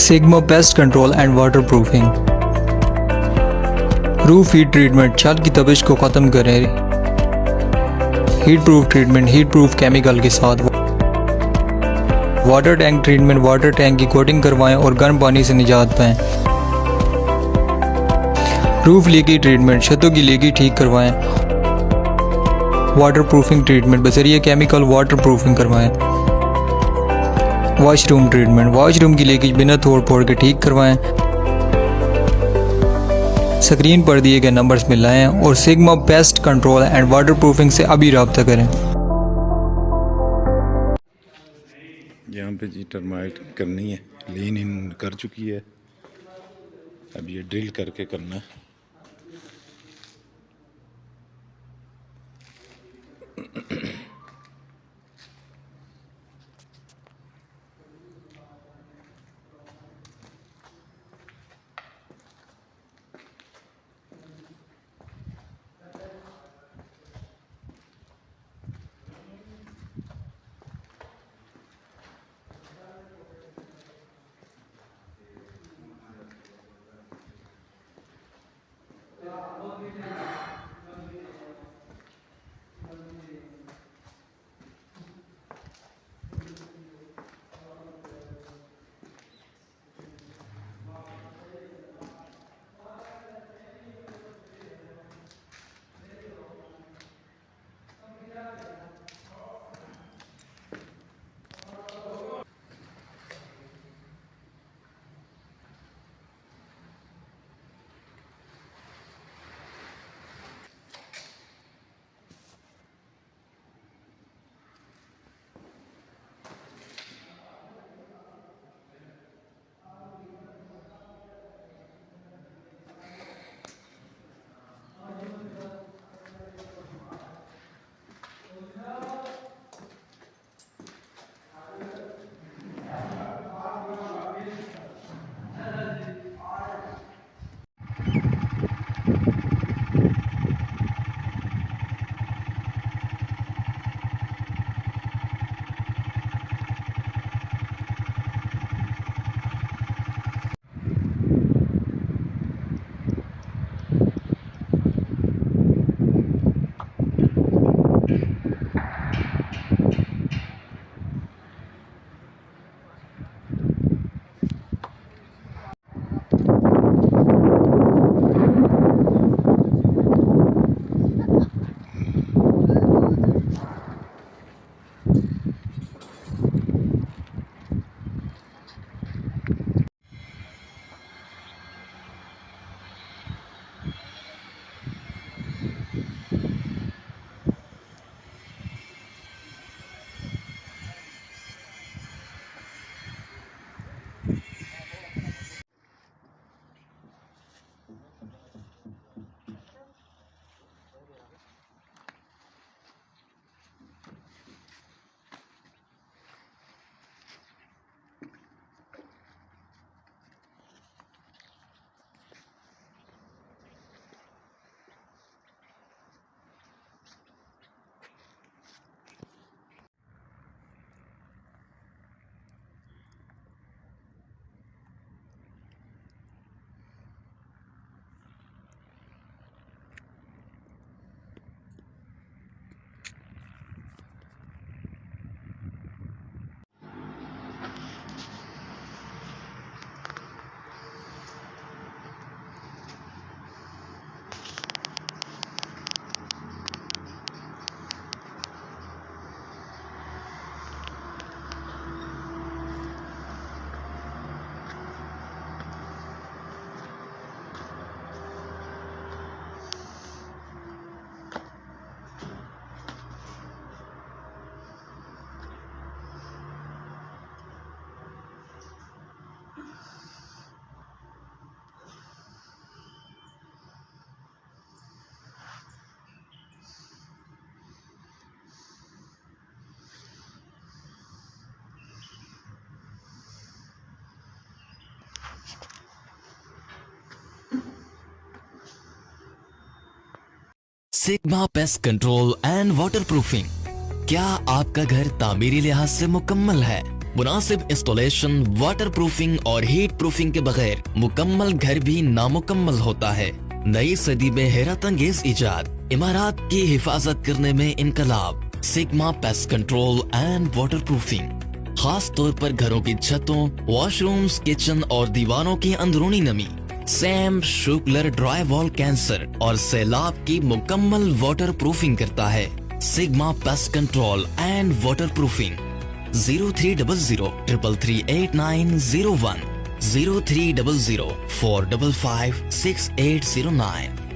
Sigma pest control and water proofing. Roof heat treatment छत की तपिश को ख़त्म करें। Heat proof treatment heat proof chemical के साथ। Water tank treatment water tank की कोटिंग करवाएं और गर्म पानी से निजात पाएं। रूफ लीकेज ट्रीटमेंट छतों की लीकेज ठीक करवाएं। वाटर प्रूफिंग ट्रीटमेंट बजरिया केमिकल वाटर प्रूफिंग करवाएं। वॉशरूम ट्रीटमेंट वॉशरूम की लीकेज बिना तोड़ फोड़ के ठीक करवाएं। स्क्रीन पर दिए गए नंबर्स में लाएं और sigma pest control and water proofing से अभी रब्ता करें। यहाँ पे जी टर्माइट करनी है, लीन इन कर चुकी है, अब ये ड्रिल करके करना है। Sigma pest control and water proofing. क्या आपका घर तामीरी लिहाज से मुकम्मल है? मुनासिब इंस्टॉलेशन, वाटर प्रूफिंग और हीट प्रूफिंग के बगैर मुकम्मल घर भी नामुकम्मल होता है। नई सदी में हैरत अंगेज इजाद, इमारत की हिफाजत करने में इनकलाब, sigma pest control and water proofing. खास तौर पर घरों की छतों, वॉशरूम्स, किचन और दीवारों की अंदरूनी नमी, सैम, शुगलर, ड्राई वॉल कैंसर और सैलाब की मुकम्मल वाटर प्रूफिंग करता है। Sigma pest control and water proofing 0300 3338901 0300 455 6809।